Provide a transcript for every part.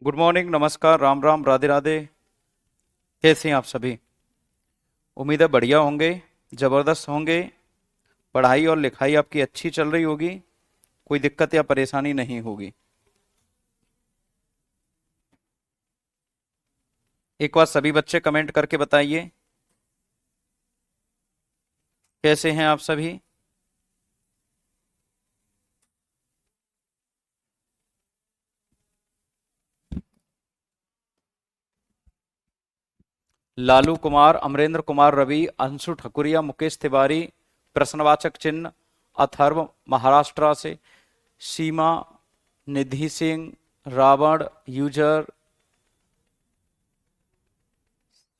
Good morning, नमस्कार, राम राम, राधे राधे। कैसे हैं आप सभी? उम्मीद है बढ़िया होंगे, जबरदस्त होंगे। पढ़ाई और लिखाई आपकी अच्छी चल रही होगी, कोई दिक्कत या परेशानी नहीं होगी। एक बार सभी बच्चे कमेंट करके बताइए, कैसे हैं आप सभी? लालू कुमार, अमरेंद्र कुमार, रवि, अंशु ठकुरिया, मुकेश तिवारी, प्रश्नवाचक चिन्ह, अथर्व महाराष्ट्र से, सीमा, निधि सिंह, रावण, यूजर,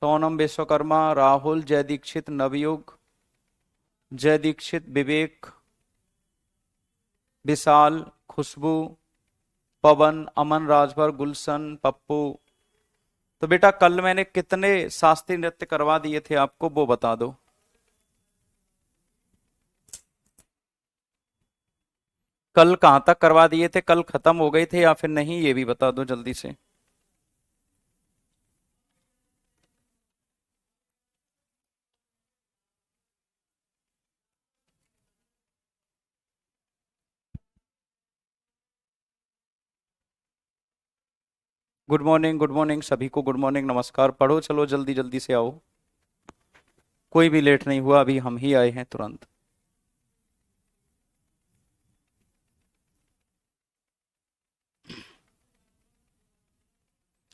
सोनम विश्वकर्मा, राहुल, जय दीक्षित, नवयुग, जय दीक्षित, विवेक, विशाल, खुशबू, पवन, अमन, राजभर, गुलशन, पप्पू। तो बेटा कल मैंने कितने शास्त्रीय नृत्य करवा दिए थे आपको, वो बता दो। कल कहां तक करवा दिए थे? कल खत्म हो गए थे या फिर नहीं, ये भी बता दो जल्दी से। गुड मॉर्निंग, गुड मॉर्निंग सभी को, गुड मॉर्निंग, नमस्कार। पढ़ो, चलो जल्दी जल्दी से आओ। कोई भी लेट नहीं हुआ, अभी हम ही आए हैं तुरंत।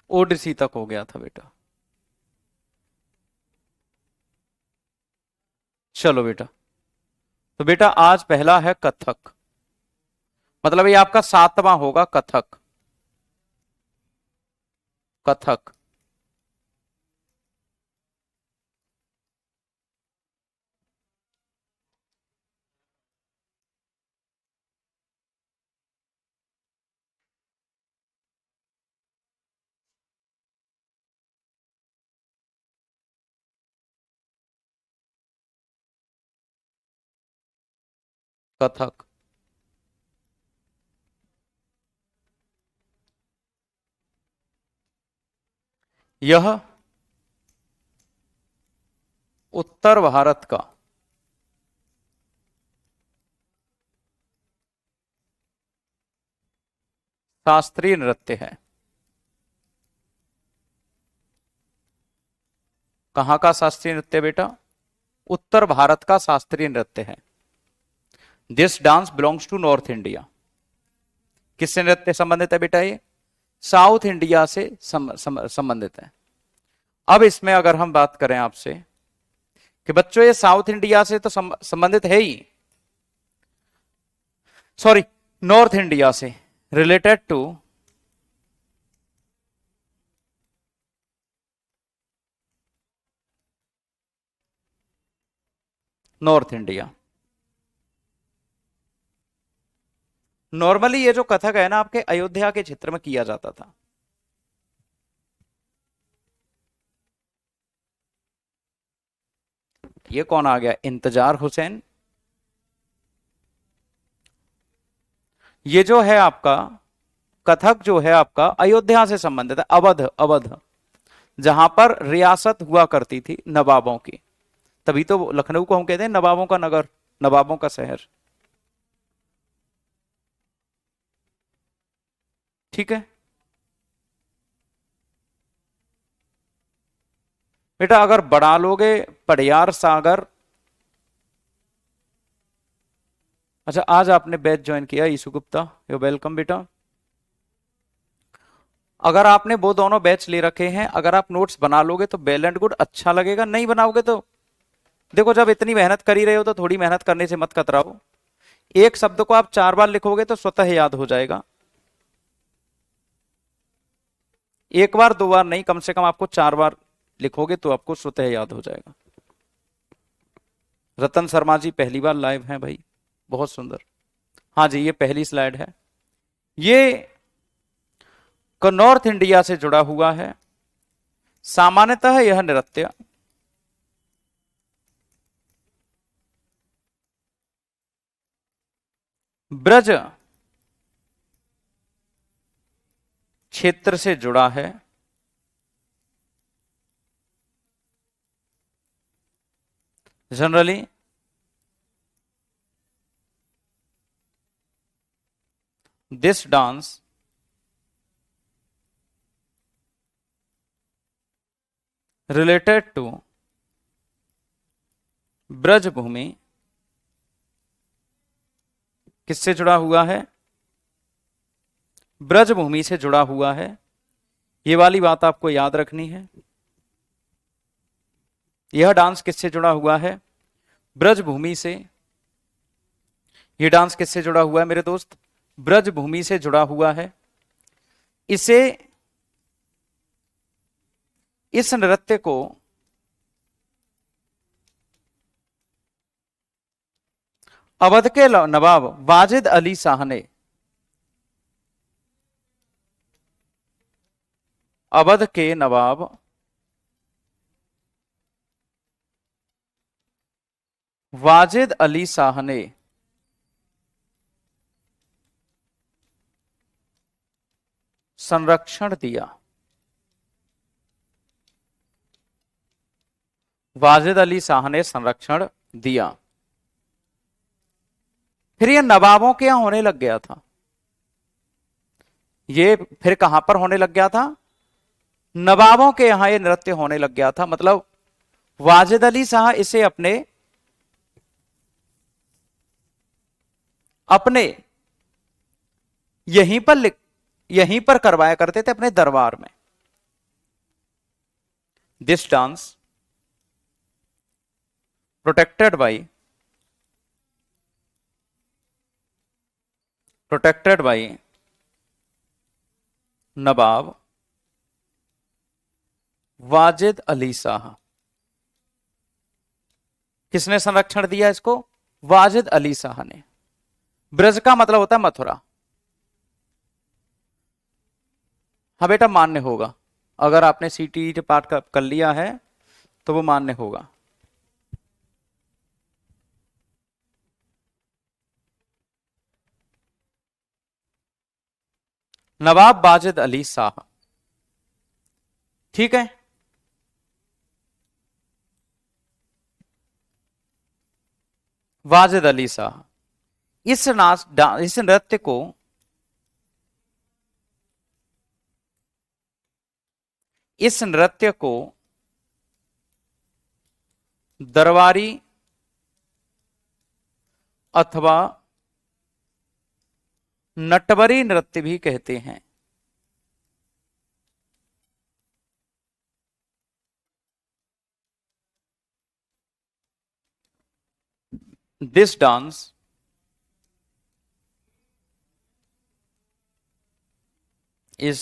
ओडिसी तक हो गया था बेटा। चलो बेटा, तो बेटा आज पहला है कथक। मतलब ये आपका सातवां होगा कथक। कथक। कथक। यह उत्तर भारत का शास्त्रीय नृत्य है। कहां का शास्त्रीय नृत्य बेटा? उत्तर भारत का शास्त्रीय नृत्य है। This dance belongs to north India. किससे नृत्य संबंधित है बेटा? ये साउथ इंडिया से संबंधित है। अब इसमें अगर हम बात करें आपसे कि बच्चों ये साउथ इंडिया से तो संबंधित है ही, सॉरी, नॉर्थ इंडिया से, related to north India. Normally ये जो कथक है ना, आपके अयोध्या के क्षेत्र में किया जाता था। ये कौन आ गया? इंतजार हुसैन। ये जो है आपका कथक जो है आपका अयोध्या से संबंधित है। अवध, अवध, जहां पर रियासत हुआ करती थी नवाबों की। तभी तो लखनऊ को हम कहते हैं नवाबों का नगर, नवाबों का शहर। ठीक है बेटा, अगर बढ़ा लोगे पड़ियार सागर। अच्छा, आज आपने बैच ज्वाइन किया ईशु गुप्ता, यू वेलकम बेटा। अगर आपने वो दोनों बैच ले रखे हैं, अगर आप नोट्स बना लोगे तो वेल एंड गुड, अच्छा लगेगा। नहीं बनाओगे तो देखो, जब इतनी मेहनत कर ही रहे हो तो थोड़ी मेहनत करने से मत कतराओ। एक शब्द को आप 4 बार लिखोगे तो स्वतः याद हो जाएगा। एक बार 2 बार नहीं, कम से कम आपको 4 बार लिखोगे तो आपको स्वतः याद हो जाएगा। रतन शर्मा जी पहली बार लाइव हैं भाई, बहुत सुंदर। हाँ जी, ये पहली स्लाइड है। ये नॉर्थ इंडिया से जुड़ा हुआ है। सामान्यतः यह नृत्य ब्रज क्षेत्र से जुड़ा है, generally this dance related to Brajbhoomi, किससे जुड़ा हुआ है? ब्रजभूमि से जुड़ा हुआ है। ये वाली बात आपको याद रखनी है। यह डांस किससे जुड़ा हुआ है? ब्रजभूमि से। यह डांस किससे जुड़ा हुआ है मेरे दोस्त? ब्रजभूमि से जुड़ा हुआ है। इस नृत्य को अवध के नवाब वाजिद अली शाह ने, अवध के नवाब वाजिद अली शाह ने संरक्षण दिया। वाजिद अली शाह ने संरक्षण दिया। फिर यह नवाबों के यहां होने लग गया था। ये फिर कहां पर होने लग गया था? नवाबों के यहां यह नृत्य होने लग गया था। मतलब वाजिद अली शाह इसे अपने यहीं पर करवाया करते थे, अपने दरबार में। दिस डांस प्रोटेक्टेड बाई नवाब वाजिद अली शाह। किसने संरक्षण दिया इसको? वाजिद अली शाह ने। ब्रज का मतलब होता है मथुरा। हाँ बेटा, मान्य होगा। अगर आपने सीटीईटी पाठ कर लिया है तो वो मान्य होगा। नवाब वाजिद अली शाह, ठीक है। वाजिद अली शाह इस नृत्य को दरबारी अथवा नटवरी नृत्य भी कहते हैं। This dance is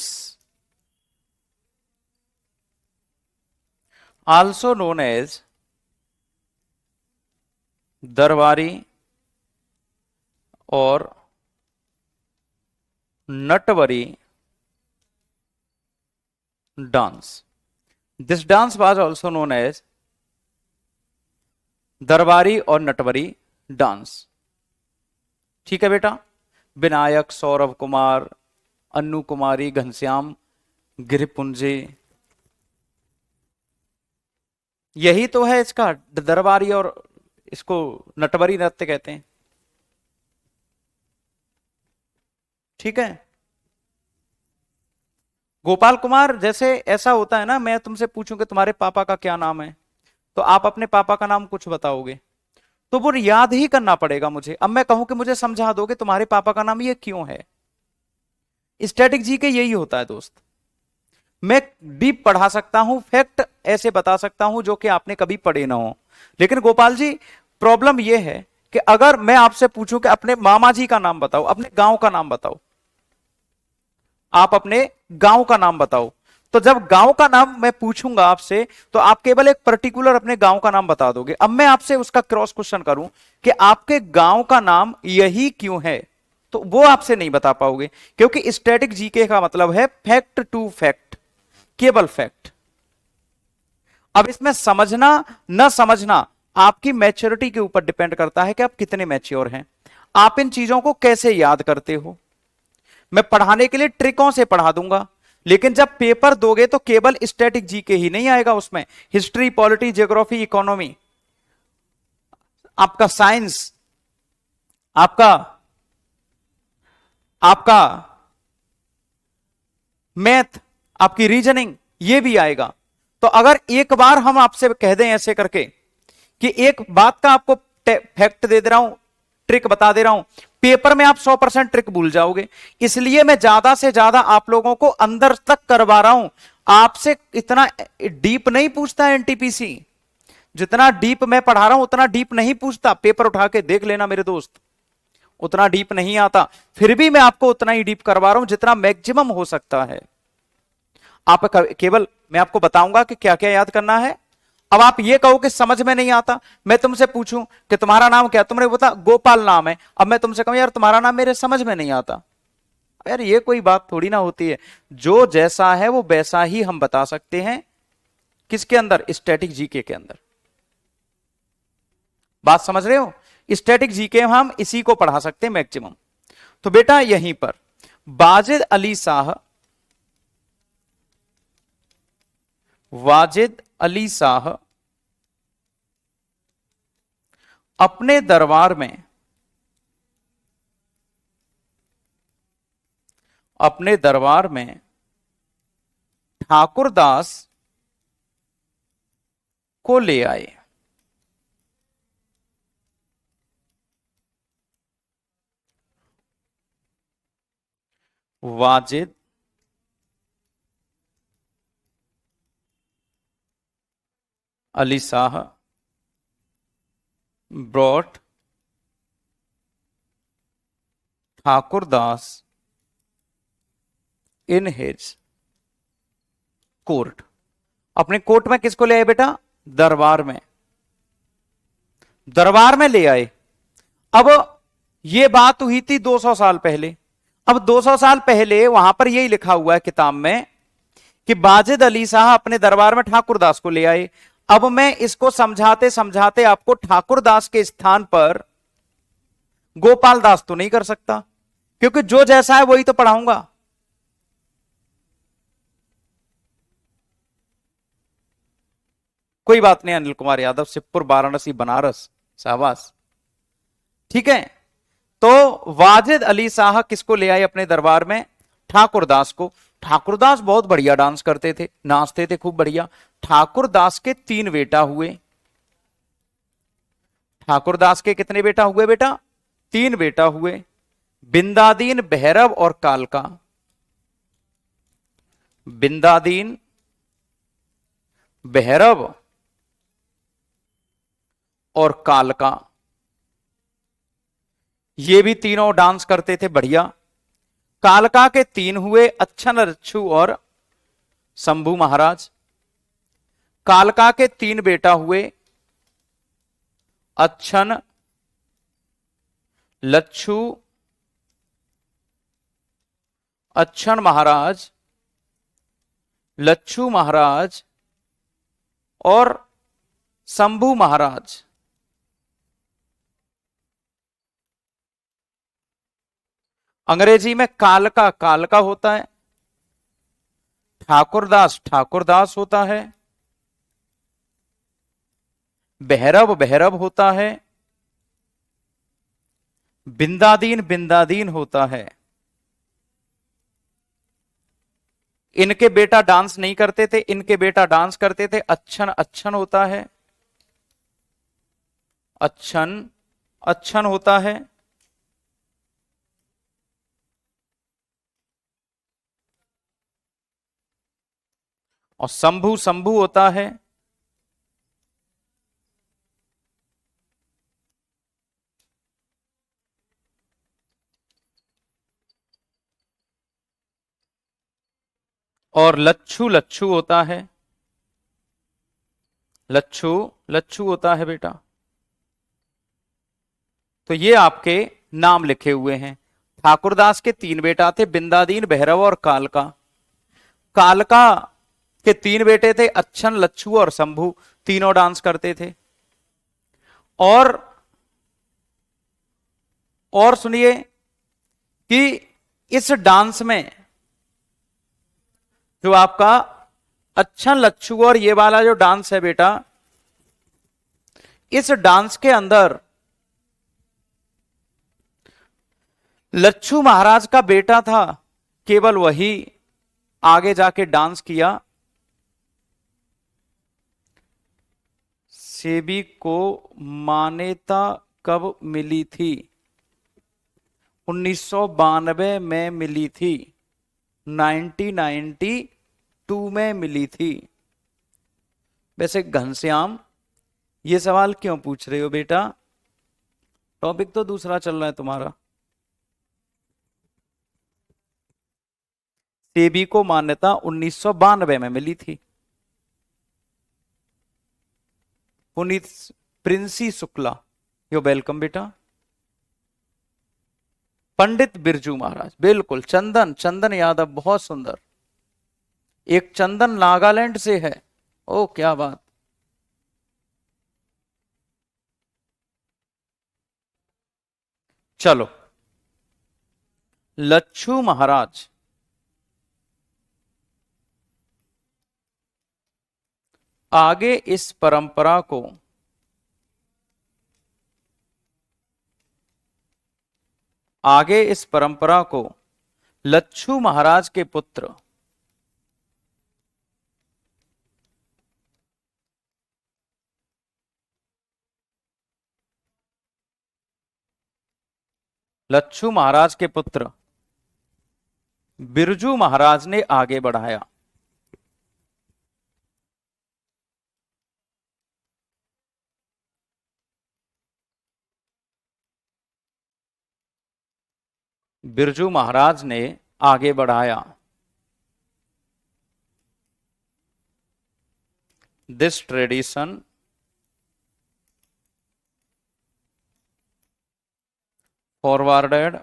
also known as दरबारी और Natwari dance. This dance was also known as दरबारी और नटवरी डांस। ठीक है बेटा। विनायक, सौरभ कुमार, अन्नू कुमारी, घनश्याम, गिरिपुंजे, यही तो है इसका दरबारी, और इसको नटवरी नृत्य कहते हैं। ठीक है। गोपाल कुमार, जैसे ऐसा होता है ना, मैं तुमसे पूछूं कि तुम्हारे पापा का क्या नाम है, तो आप अपने पापा का नाम कुछ बताओगे, तो वो याद ही करना पड़ेगा मुझे। अब मैं कहूं कि मुझे समझा दो कि तुम्हारे पापा का नाम ये क्यों है। स्टैटिक जी के यही होता है दोस्त। मैं डीप पढ़ा सकता हूं, फैक्ट ऐसे बता सकता हूं जो कि आपने कभी पढ़े ना हो, लेकिन गोपाल जी प्रॉब्लम यह है कि अगर मैं आपसे पूछूं कि अपने मामा जी का नाम बताओ, अपने गांव का नाम बताओ, आप अपने गांव का नाम बताओ, तो जब गांव का नाम मैं पूछूंगा आपसे तो आप केवल एक पर्टिकुलर अपने गांव का नाम बता दोगे। अब मैं आपसे उसका क्रॉस क्वेश्चन करूं कि आपके गांव का नाम यही क्यों है, तो वो आपसे नहीं बता पाओगे, क्योंकि स्टैटिक जीके का मतलब है फैक्ट टू फैक्ट, केवल फैक्ट। अब इसमें समझना न समझना आपकी मैच्योरिटी के ऊपर डिपेंड करता है कि आप कितने मैच्योर हैं, आप इन चीजों को कैसे याद करते हो। मैं पढ़ाने के लिए ट्रिकों से पढ़ा दूंगा, लेकिन जब पेपर दोगे तो केवल स्टैटिक जीके ही नहीं आएगा, उसमें हिस्ट्री, पॉलिटी, ज्योग्राफी, इकोनॉमी, आपका साइंस, आपका आपका मैथ, आपकी रीजनिंग, ये भी आएगा। तो अगर एक बार हम आपसे कह दें ऐसे करके कि एक बात का आपको फैक्ट दे दे रहा हूं, ट्रिक बता दे रहा हूं, पेपर में आप 100% ट्रिक भूल जाओगे। इसलिए मैं ज्यादा से ज्यादा आप लोगों को अंदर तक करवा रहा हूं। आपसे इतना डीप नहीं पूछता एनटीपीसी, जितना डीप मैं पढ़ा रहा हूं उतना डीप नहीं पूछता। पेपर उठा के देख लेना मेरे दोस्त, उतना डीप नहीं आता। फिर भी मैं आपको उतना ही डीप करवा रहा हूं जितना मैक्सिमम हो सकता है। आप केवल मैं आपको बताऊंगा कि क्या क्या याद करना है। अब आप ये कहो कि समझ में नहीं आता, मैं तुमसे पूछूं कि तुम्हारा नाम क्या, तुमने बता गोपाल नाम है, अब मैं तुमसे कहूं यार तुम्हारा नाम मेरे समझ में नहीं आता, यार ये कोई बात थोड़ी ना होती है। जो जैसा है वो वैसा ही हम बता सकते हैं। किसके अंदर? स्टैटिक जीके के अंदर। बात समझ रहे हो? स्टैटिक जीके में हम इसी को पढ़ा सकते हैं मैक्सिमम। तो बेटा यहीं पर वाजिद अली शाह, वाजिद अली शाह अपने दरबार में, अपने दरबार में ठाकुरदास को ले आए। Wajid Ali Shah brought Thakurdas in his court. अपने कोर्ट में किसको ले आए बेटा? दरबार में, दरबार में ले आए। अब यह बात हुई थी 200 साल पहले। अब 200 साल पहले वहां पर यही लिखा हुआ है किताब में कि वाजिद अली शाह अपने दरबार में ठाकुरदास को ले आए। अब मैं इसको समझाते समझाते आपको ठाकुरदास के स्थान पर गोपाल दास तो नहीं कर सकता, क्योंकि जो जैसा है वही तो पढ़ाऊंगा। कोई बात नहीं अनिल कुमार यादव, सिद्धपुर, वाराणसी, बनारस, शाबाश, ठीक है। तो वाजिद अली शाह किसको ले आए अपने दरबार में? ठाकुरदास को। ठाकुरदास बहुत बढ़िया डांस करते थे, नाचते थे खूब बढ़िया। ठाकुरदास के 3 बेटा हुए। ठाकुरदास के कितने बेटा हुए बेटा? 3 बेटा हुए, बिंदादीन, भैरव और कालका। बिंदादीन, भैरव और कालका, ये भी तीनों डांस करते थे बढ़िया। कालका के 3 हुए, अच्छन, रच्छू और शंभू महाराज। कालका के 3 बेटा हुए, अच्छन, लच्छू, अच्छन महाराज, लच्छू महाराज और शंभू महाराज। अंग्रेजी में कालका कालका होता है, ठाकुरदास ठाकुरदास होता है, भैरव भैरव होता है, बिंदादीन बिंदादीन होता है। इनके बेटा डांस नहीं करते थे, इनके बेटा डांस करते थे। अच्छन अच्छन होता है, अच्छन अच्छन होता है, और शंभू शंभू होता है। और लच्छू लच्छू होता है, लच्छू लच्छू होता है बेटा। तो ये आपके नाम लिखे हुए हैं। ठाकुरदास के 3 बेटा थे, बिंदादीन, भैरव और कालका। कालका के 3 बेटे थे, अच्छन, लच्छू और शंभू, तीनों डांस करते थे। और सुनिए कि इस डांस में जो आपका अच्छा लच्छू और ये वाला जो डांस है बेटा, इस डांस के अंदर लच्छू महाराज का बेटा था, केवल वही आगे जाके डांस किया। सेबी को मान्यता कब मिली थी? 1992 में मिली थी, 1992 में मिली थी। वैसे घनश्याम, ये सवाल क्यों पूछ रहे हो बेटा? टॉपिक तो दूसरा चल रहा है तुम्हारा। सेबी को मान्यता 1992 में मिली थी। पुनीत प्रिंसी शुक्ला, यो वेलकम बेटा। पंडित बिरजू महाराज, बिल्कुल। चंदन, चंदन यादव, बहुत सुंदर। एक चंदन नागालैंड से है। ओ क्या बात। चलो, लच्छू महाराज आगे इस परंपरा को लच्छू महाराज के पुत्र बिरजू महाराज ने आगे बढ़ाया। बिरजू महाराज ने आगे बढ़ाया। This tradition forwarded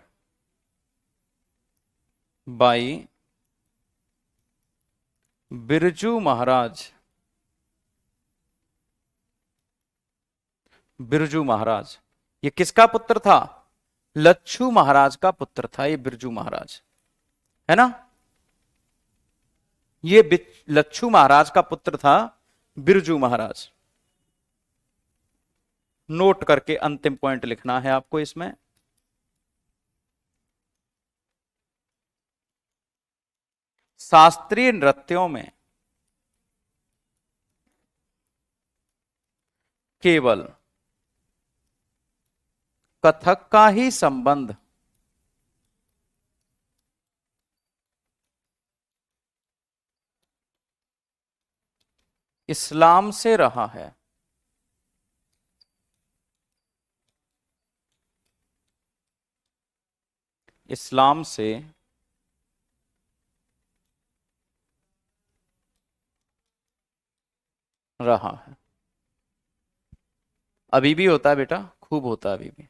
by Birju Maharaj. Birju Maharaj, ये किसका पुत्र था? लच्छू महाराज का पुत्र था ये बिरजू महाराज, है ना। ये लच्छू महाराज का पुत्र था बिरजू महाराज। नोट करके अंतिम पॉइंट लिखना है आपको इसमें। शास्त्रीय नृत्यों में केवल कथक का ही संबंध इस्लाम से रहा है। इस्लाम से रहा है। अभी भी होता है बेटा, खूब होता है अभी भी।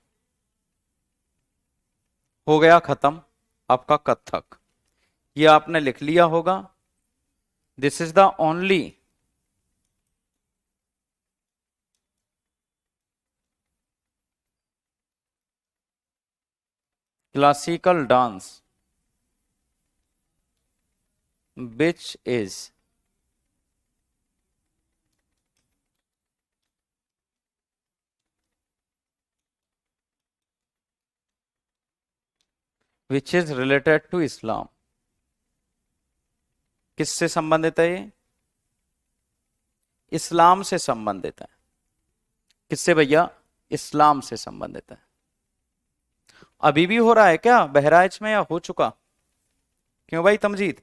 हो गया खत्म आपका कथक, ये आपने लिख लिया होगा। This is the only classical dance which is related to Islam। किससे संबंधित है ये? इस्लाम से संबंधित है। किससे भैया? इस्लाम से संबंधित है। अभी भी हो रहा है क्या बहराइच में, या हो चुका? क्यों भाई तमजीद?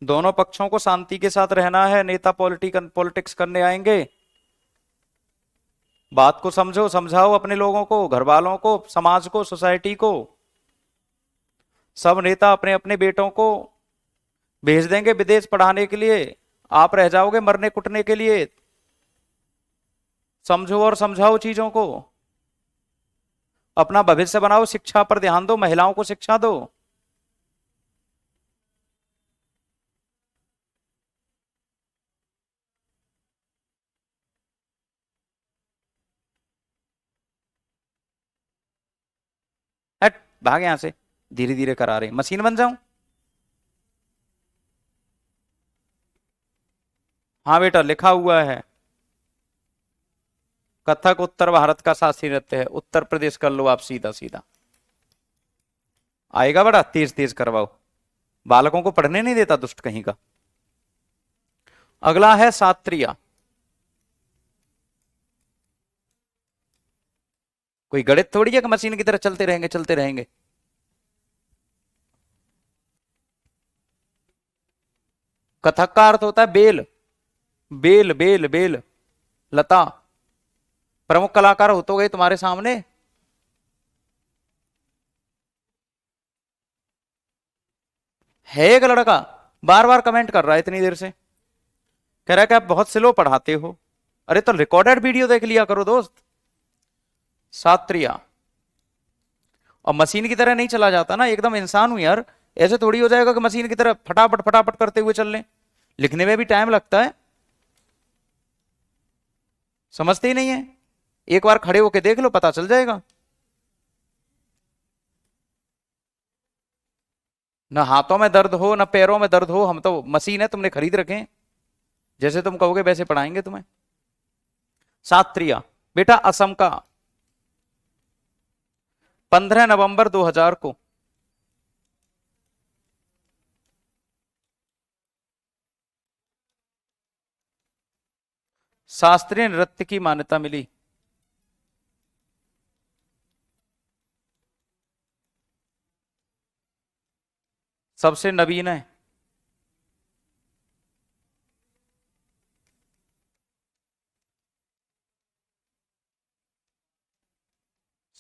दोनों पक्षों को शांति के साथ रहना है। नेता पॉलिटिक्स करने आएंगे, बात को समझो, समझाओ अपने लोगों को, घर वालों को, समाज को, सोसाइटी को। सब नेता अपने अपने बेटों को भेज देंगे विदेश पढ़ाने के लिए, आप रह जाओगे मरने कुटने के लिए। समझो और समझाओ चीजों को, अपना भविष्य बनाओ, शिक्षा पर ध्यान दो, महिलाओं को शिक्षा दो। हट, भाग यहां से। धीरे धीरे करा रहे, मशीन बन जाऊं? हाँ बेटा लिखा हुआ है, कथक उत्तर भारत का शास्त्रीय नृत्य है। उत्तर प्रदेश कर लो आप सीधा सीधा, आएगा बड़ा तेज तेज करवाओ, बालकों को पढ़ने नहीं देता दुष्ट कहीं का। अगला है शास्त्रीय। कोई गणित थोड़ी है कि मशीन की तरह चलते रहेंगे चलते रहेंगे। कथक का अर्थ होता है बेल, बेल बेल बेल, लता। प्रमुख कलाकार हो तो गए तुम्हारे सामने। है एक लड़का बार बार कमेंट कर रहा है इतनी देर से, कह रहा है कि आप बहुत स्लो पढ़ाते हो। अरे तो रिकॉर्डेड वीडियो देख लिया करो दोस्त। सात्रिया। और मशीन की तरह नहीं चला जाता ना, एकदम इंसान हूं यार, ऐसे थोड़ी हो जाएगा कि मशीन की तरह फटाफट फटाफट करते हुए चल लें। लिखने में भी टाइम लगता है, समझते ही नहीं है। एक बार खड़े होके देख लो पता चल जाएगा। ना हाथों में दर्द हो ना पैरों में दर्द हो, हम तो मशीन है तुमने खरीद रखे हैं, जैसे तुम कहोगे वैसे पढ़ाएंगे तुम्हें। शास्त्रीय बेटा असम का 15 नवंबर 2000 को शास्त्रीय नृत्य की मान्यता मिली। सबसे नवीन है,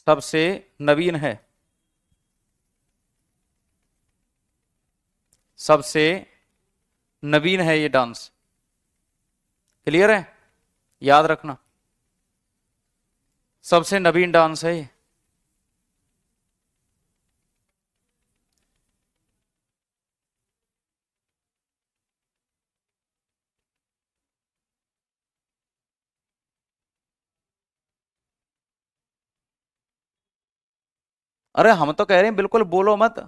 सबसे नवीन है, सबसे नवीन है ये डांस। क्लियर है, याद रखना, सबसे नवीन डांस है ये। अरे हम तो कह रहे हैं बिल्कुल बोलो मत,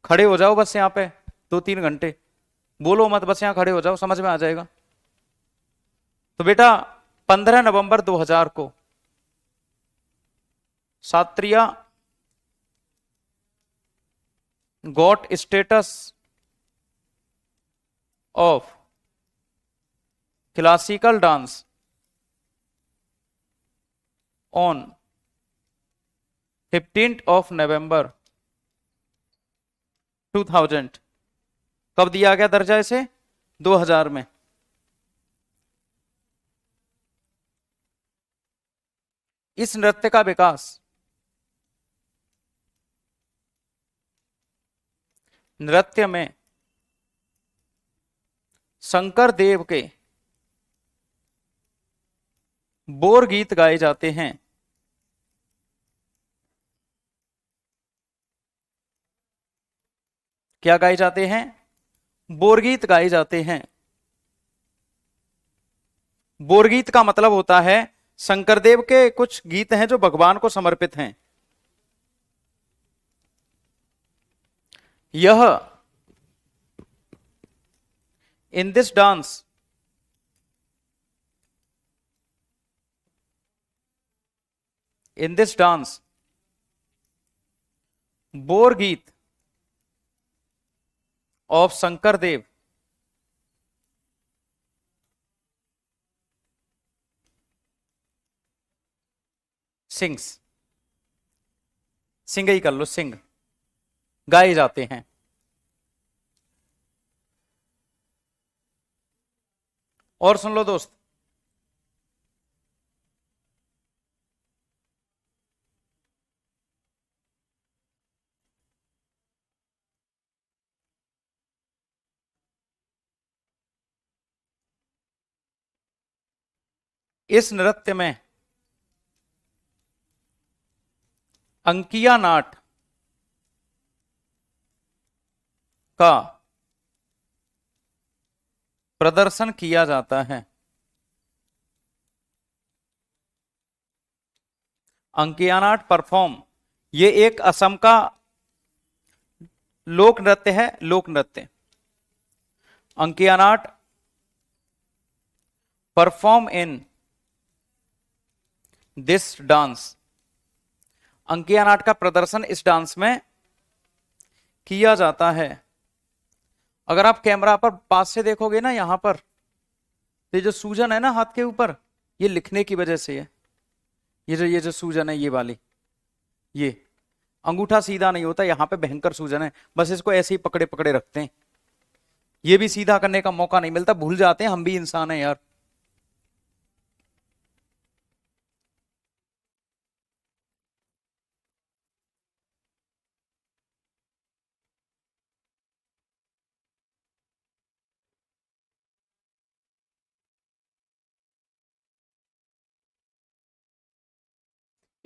खड़े हो जाओ बस यहाँ पे 2-3 घंटे, बोलो मत, बस यहाँ खड़े हो जाओ समझ में आ जाएगा। तो बेटा 15 नवंबर 2000 को शास्त्रीय got status of classical dance on 15 नवंबर 2000। कब दिया गया दर्जा इसे? 2000 में। इस नृत्य का विकास नृत्य में शंकर देव के बोर गीत गाए जाते हैं। क्या गाए जाते हैं? बोरगीत गाए जाते हैं। बोरगीत का मतलब होता है शंकरदेव के कुछ गीत हैं जो भगवान को समर्पित हैं। यह in this dance Borgeet of Shankardev sings, sing ही कर लो, सिंग गाए जाते हैं। और सुन लो दोस्त, इस नृत्य में अंकिया नाट का प्रदर्शन किया जाता है। अंकिया नाट परफॉर्म, ये एक असम का लोक नृत्य है, लोक नृत्य। Ankiya Naat perform in this dance, Ankiya Naat का प्रदर्शन इस डांस में किया जाता है। अगर आप कैमरा पर पास से देखोगे ना, यहां पर ये जो सूजन है ना हाथ के ऊपर, ये लिखने की वजह से है। ये जो सूजन है, ये वाली, ये अंगूठा सीधा नहीं होता, यहां पे भयंकर सूजन है, बस इसको ऐसे ही पकड़े पकड़े रखते हैं। ये भी सीधा करने का मौका नहीं मिलता, भूल जाते हैं, हम भी इंसान हैं यार।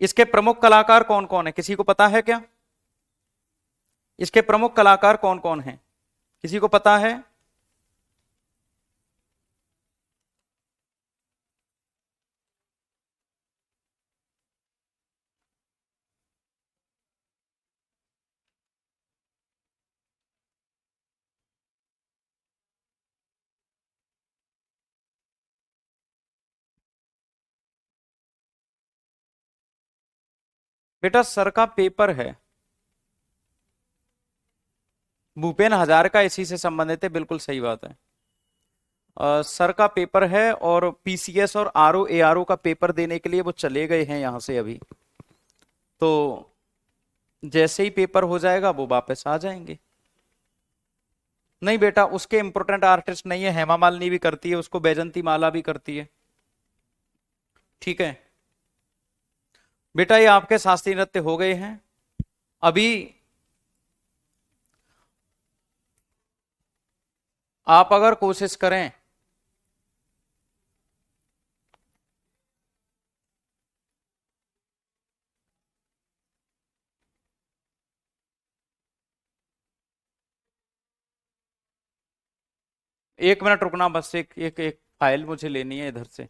इसके प्रमुख कलाकार कौन कौन है, किसी को पता है क्या? इसके प्रमुख कलाकार कौन कौन हैं, किसी को पता है? बेटा सर का पेपर है, भूपेन हजारिका इसी से संबंधित है, बिल्कुल सही बात है। सर का पेपर है, और पीसीएस और आरओ एआरओ का पेपर देने के लिए वो चले गए हैं यहां से अभी, तो जैसे ही पेपर हो जाएगा वो वापस आ जाएंगे। नहीं बेटा, उसके इंपोर्टेंट आर्टिस्ट नहीं है, हेमा मालिनी भी करती है उसको, बैजंती माला भी करती है, ठीक है बेटा। ये आपके शास्त्रीय नृत्य हो गए हैं। अभी आप अगर कोशिश करें, एक मिनट रुकना बस, एक फाइल मुझे लेनी है इधर से।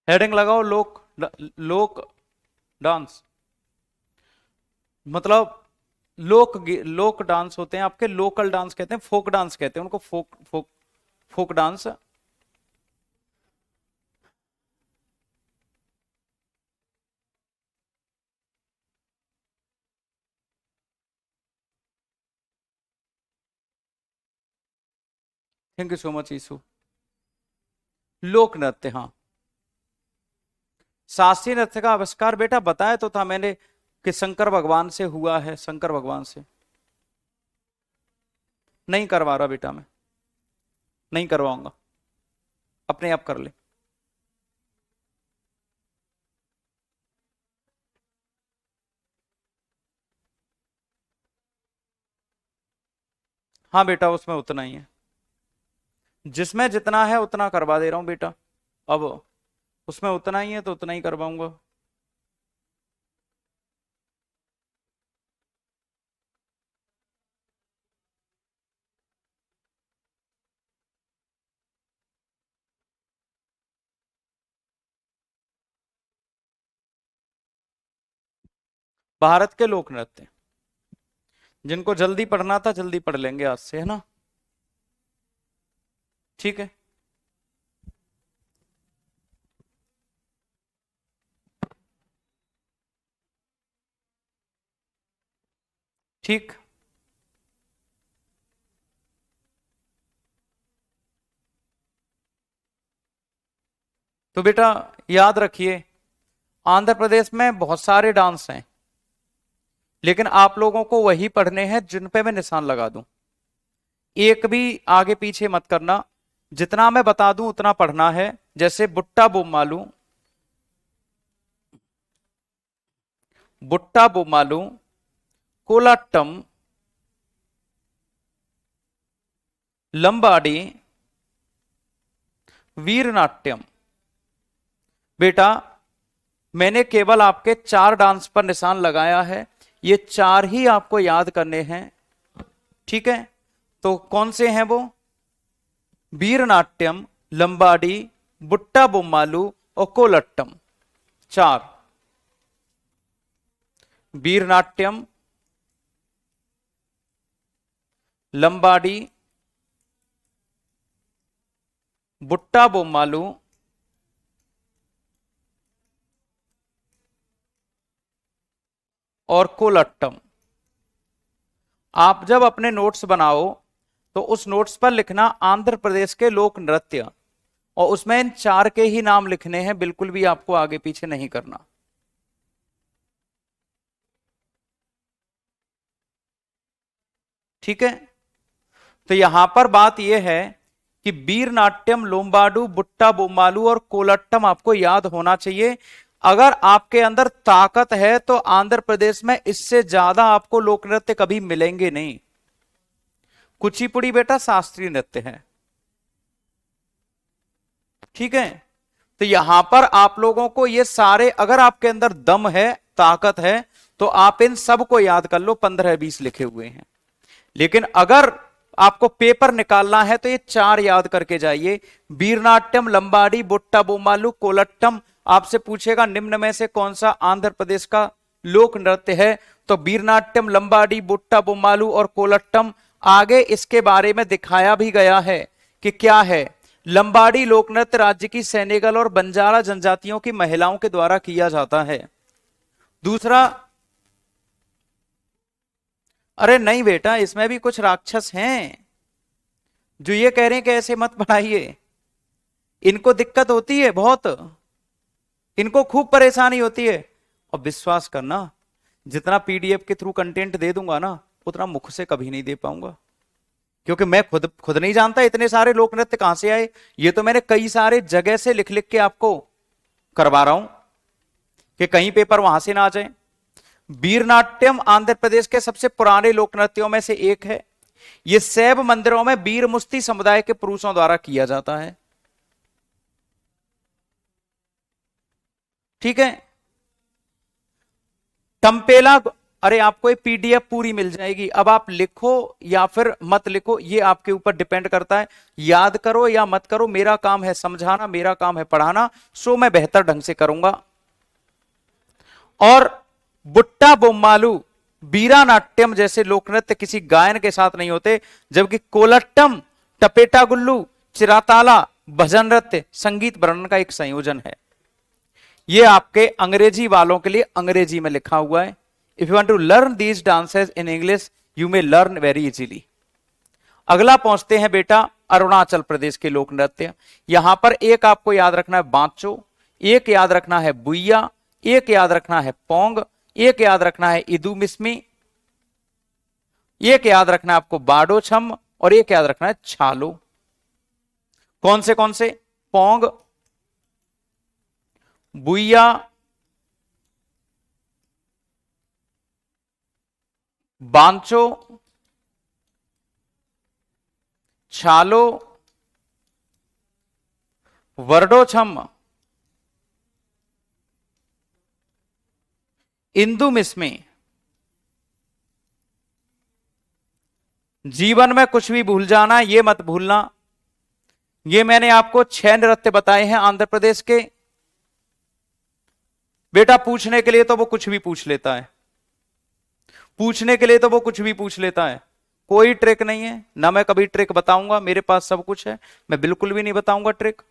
हेडिंग लगाओ, लोक लोक डांस, मतलब लोक डांस होते हैं आपके, लोकल डांस कहते हैं, फोक डांस कहते हैं उनको, folk folk folk dance. Thank you so much Ishu. लोक नृत्य, हाँ, शास्त्रीय नृत्य का आविष्कार बेटा बताया तो था मैंने कि शंकर भगवान से हुआ है, शंकर भगवान से। नहीं करवा रहा बेटा, मैं नहीं करवाऊंगा, अपने आप कर ले। हाँ बेटा, उसमें उतना ही है, जिसमें जितना है उतना करवा दे रहा हूं बेटा। अब उसमें उतना ही है तो उतना ही करवाऊंगा। भारत के लोक नृत्य, जिनको जल्दी पढ़ना था जल्दी पढ़ लेंगे आज से, है ना, ठीक है। ठीक, तो बेटा याद रखिए, आंध्र प्रदेश में बहुत सारे डांस हैं, लेकिन आप लोगों को वही पढ़ने हैं जिन पे मैं निशान लगा दूं, एक भी आगे पीछे मत करना, जितना मैं बता दूं उतना पढ़ना है। जैसे बुट्टा बोमालू, बुट्टा बोमालू, कोलाट्टम, लंबाडी, वीरनाट्यम। बेटा मैंने केवल आपके 4 डांस पर निशान लगाया है, ये 4 ही आपको याद करने हैं। ठीक है, तो कौन से हैं वो? वीरनाट्यम, लंबाडी, बुट्टा बोम्मालू और कोलट्टम। 4, वीरनाट्यम, लंबाडी, बुट्टा बोम्मालू और कोलट्टम। आप जब अपने नोट्स बनाओ तो उस नोट्स पर लिखना आंध्र प्रदेश के लोक नृत्य, और उसमें इन 4 के ही नाम लिखने हैं, बिल्कुल भी आपको आगे पीछे नहीं करना। ठीक है, तो यहां पर बात यह है कि वीरनाट्यम, लोम्बाडू, बुट्टा बोम्मालू और कोलट्टम आपको याद होना चाहिए। अगर आपके अंदर ताकत है तो आंध्र प्रदेश में इससे ज्यादा आपको लोक नृत्य कभी मिलेंगे नहीं। कुचिपुड़ी बेटा शास्त्रीय नृत्य है। ठीक है, तो यहां पर आप लोगों को ये सारे, अगर आपके अंदर दम है, ताकत है, तो आप इन सब को याद कर लो। 15-20 लिखे हुए हैं, लेकिन अगर आपको पेपर निकालना है तो ये 4 याद करके जाइए। वीरनाट्यम, लंबाडी, बुट्टा बोम्मालू, कोलट्टम। आपसे पूछेगा निम्न में से कौन सा आंध्र प्रदेश का लोक नृत्य है, तो वीरनाट्यम, लंबाडी, बुट्टा बोम्मालू और कोलट्टम। आगे इसके बारे में दिखाया भी गया है कि क्या है। लंबाडी लोक नृत्य राज्य की सेनेगल और बंजारा जनजातियों की महिलाओं के द्वारा किया जाता है। दूसरा, अरे नहीं बेटा, इसमें भी कुछ राक्षस हैं जो ये कह रहे हैं कि ऐसे मत पढ़ाइए। इनको दिक्कत होती है बहुत, इनको खूब परेशानी होती है। और विश्वास करना, जितना पीडीएफ के थ्रू कंटेंट दे दूंगा ना, उतना मुख से कभी नहीं दे पाऊंगा, क्योंकि मैं खुद नहीं जानता इतने सारे लोक नृत्य कहां से आए। ये तो मैंने कई सारे जगह से लिख लिख के आपको करवा रहा हूं कि कहीं पेपर वहां से ना आ जाए। वीरनाट्यम आंध्र प्रदेश के सबसे पुराने लोक नृत्यों में से एक है। यह शैव मंदिरों में वीर मुस्ती समुदाय के पुरुषों द्वारा किया जाता है। ठीक है, टम्पेला, अरे आपको ये पीडीएफ पूरी मिल जाएगी। अब आप लिखो या फिर मत लिखो, ये आपके ऊपर डिपेंड करता है। याद करो या मत करो, मेरा काम है समझाना, मेरा काम है पढ़ाना, सो मैं बेहतर ढंग से करूंगा। और बुट्टा बोम्मालू, वीरानाट्यम जैसे लोक नृत्य किसी गायन के साथ नहीं होते, जबकि कोलट्टम, टपेटा गुल्लू, चिराताला, भजन नृत्य संगीत वर्णन का एक संयोजन है। यह आपके अंग्रेजी वालों के लिए अंग्रेजी में लिखा हुआ है। If you want to learn these dances in English, you may learn very easily. अगला पहुंचते हैं बेटा अरुणाचल प्रदेश के लोक नृत्य। यहां पर एक आपको याद रखना है बांचो, एक याद रखना है बुइया, एक याद रखना है पोंग, एक याद रखना है इदू मिस्मी, एक याद रखना है आपको बाडो छम, और एक याद रखना है छालो। कौन से? पोंग, बुइया, बांचो, छालो, वर्डोछम, इंदु मिस्मी। जीवन में कुछ भी भूल जाना, ये मत भूलना। ये मैंने आपको 6 नृत्य बताए हैं आंध्र प्रदेश के। बेटा पूछने के लिए तो वो कुछ भी पूछ लेता है, पूछने के लिए तो वो कुछ भी पूछ लेता है। कोई ट्रिक नहीं है ना, मैं कभी ट्रिक बताऊंगा, मेरे पास सब कुछ है। मैं बिल्कुल भी नहीं बताऊंगा ट्रिक,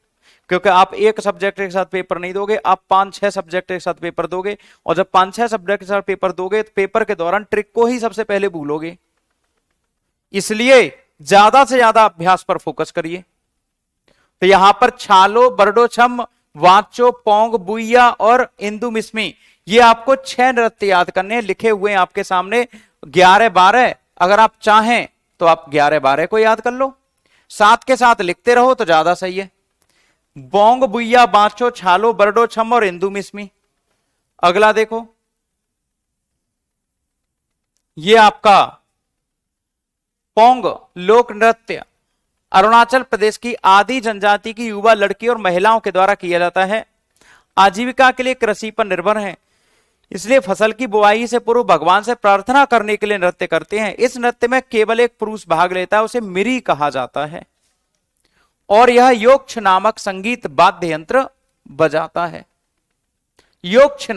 क्योंकि आप एक सब्जेक्ट के साथ पेपर नहीं दोगे, आप 5-6 सब्जेक्ट के साथ पेपर दोगे। और जब 5-6 सब्जेक्ट के साथ पेपर दोगे तो पेपर के दौरान ट्रिक को ही सबसे पहले भूलोगे। इसलिए ज्यादा से ज्यादा अभ्यास पर फोकस करिए। तो यहां पर छालो, बरडोछम, वाचो, पोंग, बुइया और इंदु मिस्मी, ये आपको 6 नृत्य याद करने हैं। लिखे हुए हैं आपके सामने 11-12। अगर आप चाहें तो आप 11-12 को याद कर लो, साथ के साथ लिखते रहो तो ज्यादा सही है। बोंग, बुइया, बांचो, छालो, बरडो छम और इंदु मिस्मी। अगला देखो, ये आपका पोंग लोक नृत्य अरुणाचल प्रदेश की आदि जनजाति की युवा लड़की और महिलाओं के द्वारा किया जाता है। आजीविका के लिए कृषि पर निर्भर है। इसलिए फसल की बुआई से पूर्व भगवान से प्रार्थना करने के लिए नृत्य करते हैं। इस नृत्य में केवल एक पुरुष भाग लेता है, उसे मिरी कहा जाता है, और यह योक्ष नामक संगीत वाद्य यंत्र बजाता है। योक्ष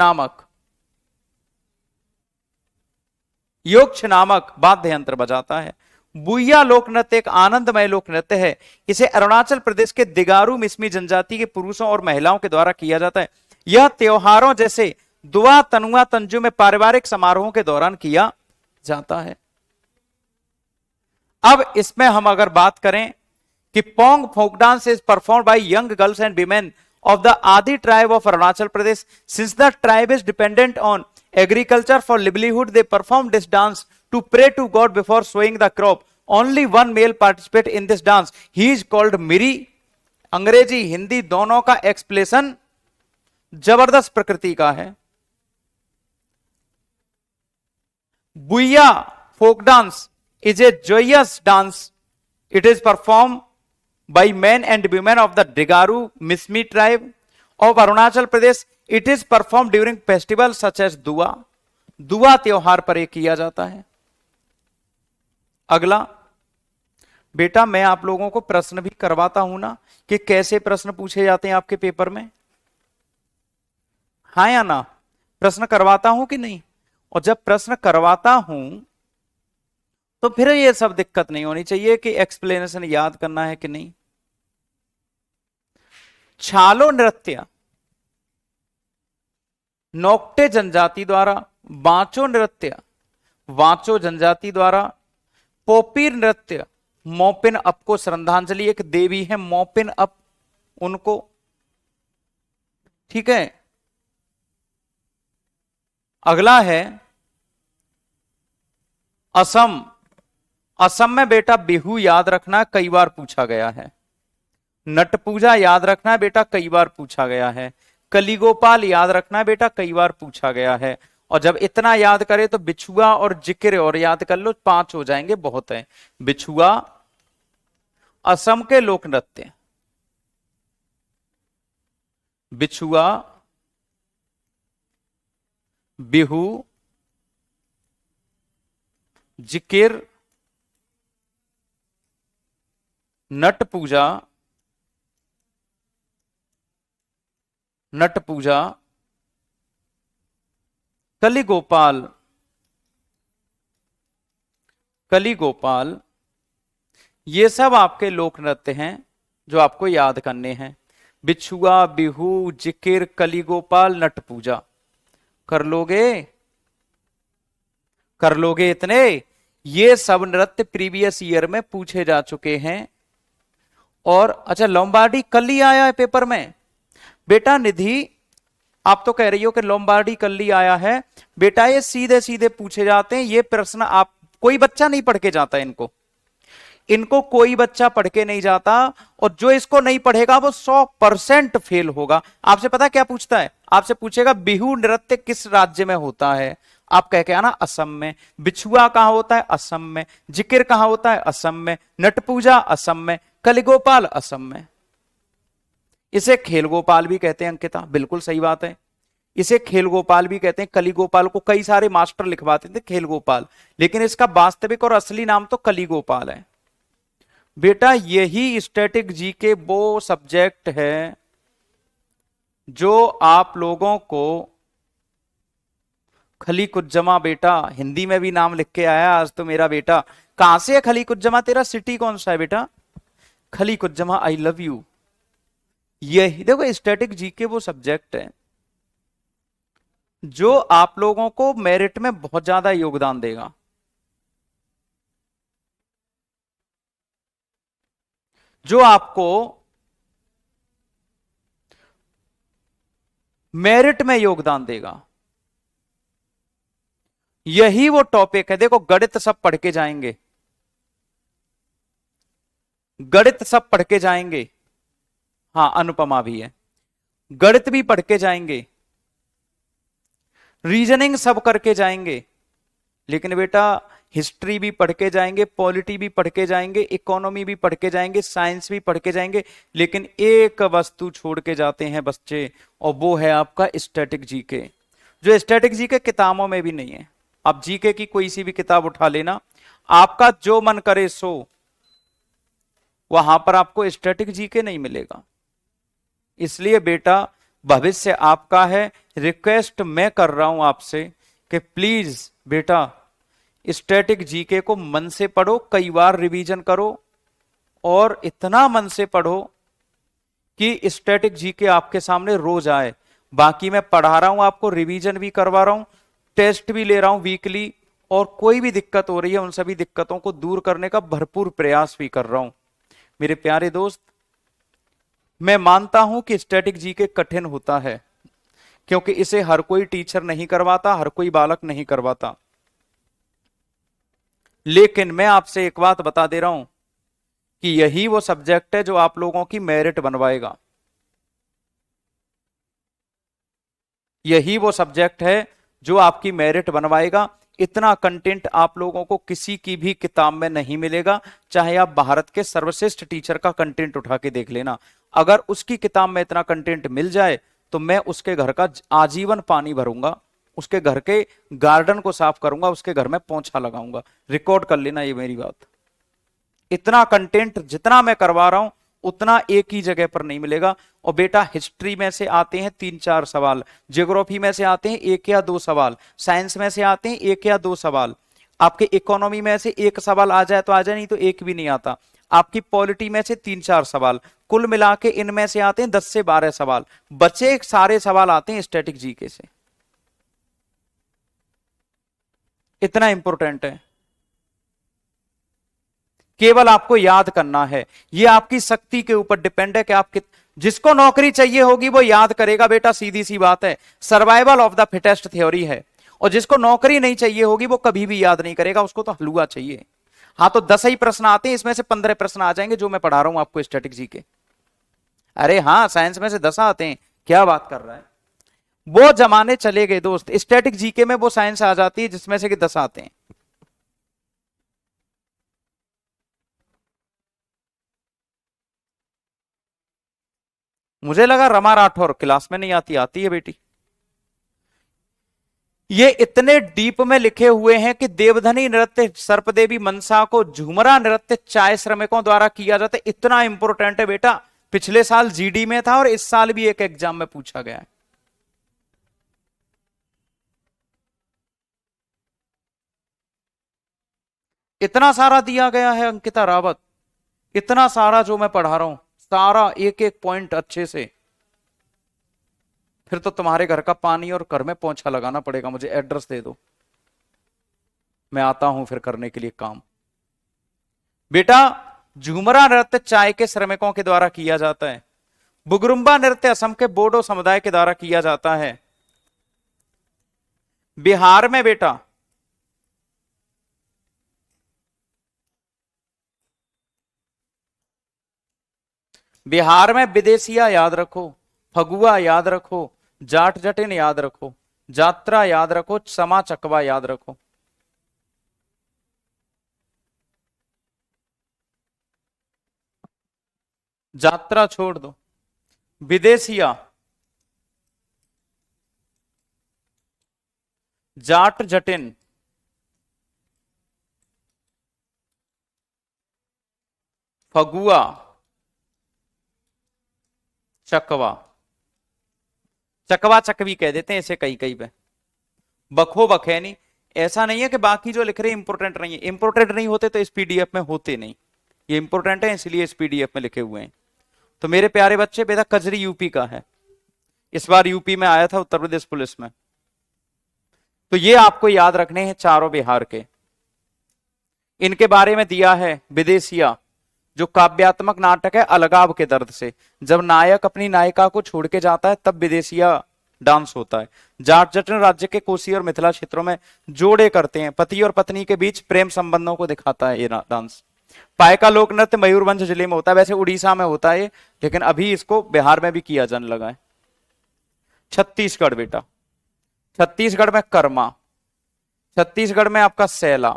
नामक वाद्य यंत्र बजाता है। बुइया लोक नृत्य एक आनंदमय लोक नृत्य है। इसे अरुणाचल प्रदेश के दिगारू मिसमी जनजाति के पुरुषों और महिलाओं के द्वारा किया जाता है। यह त्योहारों जैसे दुआ तनुआ तंजू में पारिवारिक समारोहों के दौरान किया जाता है। अब इसमें हम अगर बात करें कि Pong folk dance is performed by young girls and women of the Adi tribe of Arunachal Pradesh. Since the tribe is dependent on agriculture for livelihood, they perform this dance to pray to God before sowing the crop. Only one male participate in this dance. He is called Miri. अंग्रेजी हिंदी दोनों का explanation जबरदस्त प्रकृति का है। बुइया folk dance is a joyous dance. It is performed by men and women of the Digaru Mismi tribe of Arunachal Pradesh. It is performed during festivals such as Dua. दुआ त्योहार पर यह किया जाता है। अगला बेटा, मैं आप लोगों को प्रश्न भी करवाता हूं ना कि कैसे प्रश्न पूछे जाते हैं आपके पेपर में, हाँ या ना? प्रश्न करवाता हूं कि नहीं? और जब प्रश्न करवाता हूं तो फिर ये सब दिक्कत नहीं होनी चाहिए कि एक्सप्लेनेशन याद करना है कि नहीं। छालो नृत्य नोक्टे जनजाति द्वारा, बांचो नृत्य वांचो जनजाति द्वारा, पोपीर नृत्य मोपिन अप को श्रद्धांजलि, एक देवी है मोपिन अप, उनको, ठीक है। अगला है असम। असम में बेटा बिहू याद रखना, कई बार पूछा गया है। नट पूजा याद रखना है बेटा, कई बार पूछा गया है। कलिगोपाल याद रखना है बेटा, कई बार पूछा गया है। और जब इतना याद करे तो बिछुआ और जिक्र और याद कर लो, 5 हो जाएंगे, बहुत है। बिछुआ असम के लोक नृत्य, बिछुआ, बिहू, जिकिर, नट पूजा, नट पूजा, कलिगोपाल, कलिगोपाल, ये सब आपके लोक नृत्य हैं जो आपको याद करने हैं। बिछुआ, बिहू, जिकिर, कलिगोपाल, नट पूजा। कर लोगे? कर लोगे इतने? ये सब नृत्य प्रीवियस ईयर में पूछे जा चुके हैं। और अच्छा, लोम्बार्डी कल ही आया है पेपर में बेटा। निधि, आप तो कह रही हो कि लोम्बार्डी कल ही आया है बेटा, ये सीधे सीधे पूछे जाते हैं ये प्रश्न। आप कोई बच्चा नहीं पढ़ के जाता इनको, इनको कोई बच्चा पढ़ के नहीं जाता, और जो इसको नहीं पढ़ेगा वो 100% फेल होगा। आपसे पता क्या पूछता है? आपसे पूछेगा बिहू नृत्य किस राज्य में होता है, आप कह के आना असम में। बिछुआ कहां होता है? असम में। जिक्र कहां होता है? असम में। नट पूजा असम में। कलिगोपाल असम में। इसे खेल गोपाल भी कहते हैं अंकिता, बिल्कुल सही बात है, इसे खेल गोपाल भी कहते हैं। कलिगोपाल को कई सारे मास्टर लिखवाते थे खेल गोपाल, लेकिन इसका वास्तविक और असली नाम तो कलिगोपाल है बेटा। यही स्टैटिक जी के वो सब्जेक्ट है जो आप लोगों को खलीकुज्जमा, बेटा हिंदी में भी नाम लिख के आया आज तो मेरा बेटा। कहां से है खलीकुज्जमा? तेरा सिटी कौन सा है बेटा? Khaliquzzaman, I love you. यही देखो स्टैटिक जी के वो सब्जेक्ट है जो आप लोगों को मेरिट में बहुत ज्यादा योगदान देगा। जो आपको मेरिट में योगदान देगा, यही वो टॉपिक है। देखो गणित सब पढ़ के जाएंगे, गणित सब पढ़ के जाएंगे, हाँ अनुपमा भी है, गणित भी पढ़ के जाएंगे, रीजनिंग सब करके जाएंगे, लेकिन बेटा हिस्ट्री भी पढ़ के जाएंगे, पॉलिटी भी पढ़ के जाएंगे, इकोनॉमी भी पढ़ के जाएंगे, साइंस भी पढ़ के जाएंगे, लेकिन एक वस्तु छोड़ के जाते हैं बच्चे, और वो है आपका स्टैटिक जीके। जो स्टैटिक जीके किताबों में भी नहीं है। आप जीके की कोई सी भी किताब उठा लेना, आपका जो मन करे सो, वहां पर आपको स्टैटिक जीके नहीं मिलेगा। इसलिए बेटा भविष्य आपका है, रिक्वेस्ट मैं कर रहा हूं आपसे कि प्लीज बेटा स्टैटिक जीके को मन से पढ़ो, कई बार रिवीजन करो, और इतना मन से पढ़ो कि स्टैटिक जीके आपके सामने रोज आए। बाकी मैं पढ़ा रहा हूं आपको, रिवीजन भी करवा रहा हूं, टेस्ट भी ले रहा हूं वीकली, और कोई भी दिक्कत हो रही है उन सभी दिक्कतों को दूर करने का भरपूर प्रयास भी कर रहा हूं। मेरे प्यारे दोस्त, मैं मानता हूं कि स्टैटिक जीके कठिन होता है, क्योंकि इसे हर कोई टीचर नहीं करवाता, हर कोई बालक नहीं करवाता। लेकिन मैं आपसे एक बात बता दे रहा हूं कि यही वो सब्जेक्ट है जो आप लोगों की मेरिट बनवाएगा। यही वो सब्जेक्ट है जो आपकी मेरिट बनवाएगा। इतना कंटेंट आप लोगों को किसी की भी किताब में नहीं मिलेगा, चाहे आप भारत के सर्वश्रेष्ठ टीचर का कंटेंट उठा के देख लेना। अगर उसकी किताब में इतना कंटेंट मिल जाए तो मैं उसके घर का आजीवन पानी भरूंगा, उसके घर के गार्डन को साफ करूंगा, उसके घर में पोंछा लगाऊंगा। रिकॉर्ड कर लेना ये मेरी बात। इतना कंटेंट जितना मैं करवा रहा हूं उतना एक ही जगह पर नहीं मिलेगा। और बेटा हिस्ट्री में से आते हैं 3-4 सवाल, ज्योग्राफी में से आते हैं 1 या 2 सवाल, साइंस में से आते हैं 1 या 2 सवाल, आपके इकोनॉमी में से 1 सवाल आ जाए तो आ जाए, नहीं तो एक भी नहीं आता। आपकी पॉलिटी में से 3-4 सवाल, कुल मिला के इनमें से आते हैं 10 से 12 सवाल। बचे सारे सवाल आते हैं स्टैटिक जीके से। इतना इंपॉर्टेंट है, केवल आपको याद करना है। यह आपकी शक्ति के ऊपर डिपेंड है कि आप जिसको नौकरी चाहिए होगी वो याद करेगा बेटा, सीधी सी बात है। Survival of the fittest theory है। और जिसको नौकरी नहीं चाहिए होगी वो कभी भी याद नहीं करेगा, उसको तो हलुआ चाहिए। हाँ, तो 10 ही प्रश्न आते हैं, इसमें से 15 प्रश्न आ जाएंगे जो मैं पढ़ा रहा हूं आपको स्टैटिक जीके। अरे हाँ, साइंस में से 10 आते हैं, क्या बात कर रहा है। वो जमाने चले गए दोस्त, स्टैटिक जीके में वो साइंस आ जाती है जिसमें से कि 10 आते हैं। मुझे लगा रमा राठौर क्लास में नहीं आती, आती है बेटी। ये इतने डीप में लिखे हुए हैं कि देवधनी नृत्य सर्पदेवी मनसा को झूमरा नृत्य चाय श्रमिकों द्वारा किया जाता है। इतना इंपॉर्टेंट है बेटा, पिछले साल जीडी में था और इस साल भी एक एग्जाम में पूछा गया है। इतना सारा दिया गया है अंकिता रावत, इतना सारा जो मैं पढ़ा रहा हूं, सारा एक एक पॉइंट अच्छे से। फिर तो तुम्हारे घर का पानी और घर में पोंछा लगाना पड़ेगा, मुझे एड्रेस दे दो, मैं आता हूं फिर करने के लिए काम। बेटा झूमरा नृत्य चाय के श्रमिकों के द्वारा किया जाता है। बुगरुम्बा नृत्य असम के बोडो समुदाय के द्वारा किया जाता है। बिहार में बेटा बिहार में विदेशिया याद रखो, फगुआ याद रखो, जाट जटिन याद रखो, जात्रा याद रखो, समा चकवा याद रखो। जात्रा छोड़ दो, विदेशिया, जाट जटिन, फगुआ, चकवा, चकवा चकवी कह देते हैं इसे कई कई पे, बखो बखैनी। ऐसा नहीं है कि बाकी जो लिख रहे इंपोर्टेंट नहीं है, इंपोर्टेंट नहीं होते तो इस पीडीएफ में होते नहीं, ये इंपोर्टेंट है इसलिए इस पीडीएफ में लिखे हुए हैं। तो मेरे प्यारे बच्चे, बेटा कजरी यूपी का है, इस बार यूपी में आया था उत्तर प्रदेश पुलिस में। तो ये आपको याद रखने हैं चारों बिहार के। इनके बारे में दिया है विदेशिया, जो काव्यात्मक नाटक है अलगाव के दर्द से। जब नायक अपनी नायिका को छोड़ के जाता है तब विदेशिया डांस होता है। जाट जटिन राज्य के कोसी और मिथिला क्षेत्रों में जोड़े करते हैं, पति और पत्नी के बीच प्रेम संबंधों को दिखाता है ये डांस। पायका लोक नृत्य मयूरभंज जिले में होता है, वैसे उड़ीसा में होता है लेकिन अभी इसको बिहार में भी किया जाने लगा है। छत्तीसगढ़ बेटा, छत्तीसगढ़ में कर्मा, छत्तीसगढ़ में आपका सैला,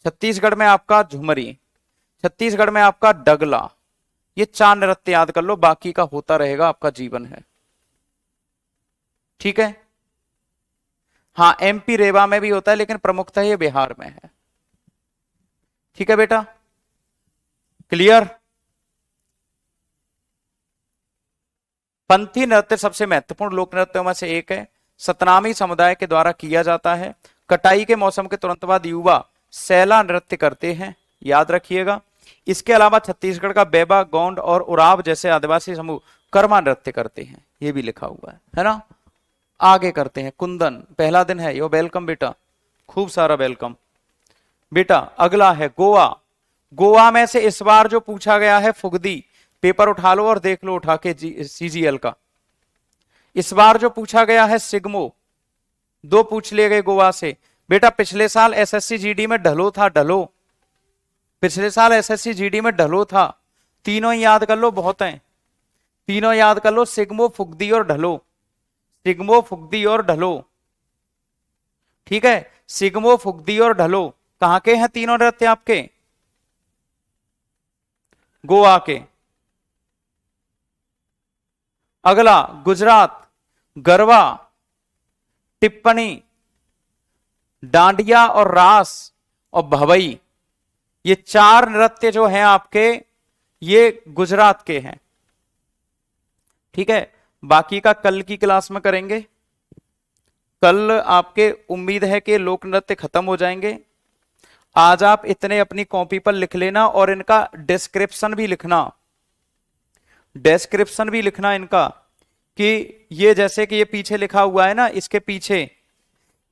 छत्तीसगढ़ में आपका झुमरी, छत्तीसगढ़ में आपका डगला। ये 4 नृत्य याद कर लो, बाकी का होता रहेगा, आपका जीवन है। ठीक है, हाँ, एमपी रेवा में भी होता है, लेकिन प्रमुखतः ये बिहार में है। ठीक है बेटा, क्लियर। पंथी नृत्य सबसे महत्वपूर्ण लोक नृत्यों में से एक है। सतनामी समुदाय के द्वारा किया जाता है। कटाई के मौसम के तुरंत बाद युवा सैला नृत्य करते हैं, याद रखिएगा। इसके अलावा छत्तीसगढ़ का बेबा, गोंड और उराव जैसे आदिवासी समूह कर्मा नृत्य करते हैं, ये भी लिखा हुआ है ना। आगे करते हैं, कुंदन पहला दिन है, यो वेलकम बेटा, खूब सारा वेलकम बेटा। अगला है गोवा। गोवा में से इस बार जो पूछा गया है फुगदी, पेपर उठा लो और देख लो उठा के सीजीएल का। इस बार जो पूछा गया है सिग्मो, 2 पूछ लिए गए गोवा से बेटा। पिछले साल एसएससी जीडी में ढलो था, ढलो, पिछले साल एसएससी जीडी में ढलो था। तीनों ही याद कर लो, बहुत हैं, तीनों याद कर लो, सिग्मो, फुगदी और ढलो, सिग्मो, फुगदी और ढलो। ठीक है, सिग्मो, फुगदी और ढलो कहां के हैं तीनों नृत्य आपके? गोवा के। अगला गुजरात, गरबा, टिप्पणी, डांडिया और रास और भवई, ये 4 नृत्य जो हैं आपके, ये गुजरात के हैं। ठीक है, बाकी का कल की क्लास में करेंगे। कल आपके उम्मीद है कि लोक नृत्य खत्म हो जाएंगे। आज आप इतने अपनी कॉपी पर लिख लेना और इनका डिस्क्रिप्शन भी लिखना, डिस्क्रिप्शन भी लिखना इनका, कि ये जैसे कि ये पीछे लिखा हुआ है ना, इसके पीछे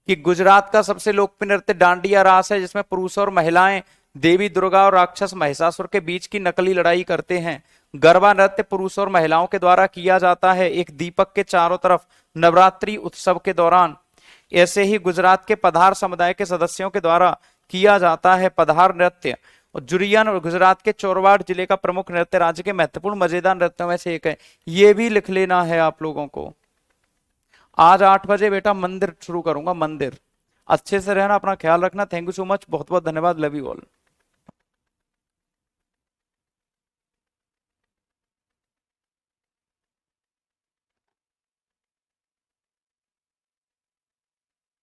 कि गुजरात का सबसे लोकप्रिय नृत्य डांडिया रास है, जिसमें पुरुष और महिलाएं देवी दुर्गा और राक्षस महिषासुर के बीच की नकली लड़ाई करते हैं। गरबा नृत्य पुरुष और महिलाओं के द्वारा किया जाता है एक दीपक के चारों तरफ नवरात्रि उत्सव के दौरान। ऐसे ही गुजरात के पधार समुदाय के सदस्यों के द्वारा किया जाता है पधार नृत्य। और जुरियन और गुजरात के चोरवाड़ जिले का प्रमुख नृत्य राज्य के महत्वपूर्ण मजेदार नृत्यों में से एक है। ये भी लिख लेना है आप लोगों को। आज 8 बजे बेटा मंदिर शुरू करूंगा, मंदिर। अच्छे से रहना, अपना ख्याल रखना। थैंक यू सो मच, बहुत बहुत धन्यवाद, लव यू ऑल।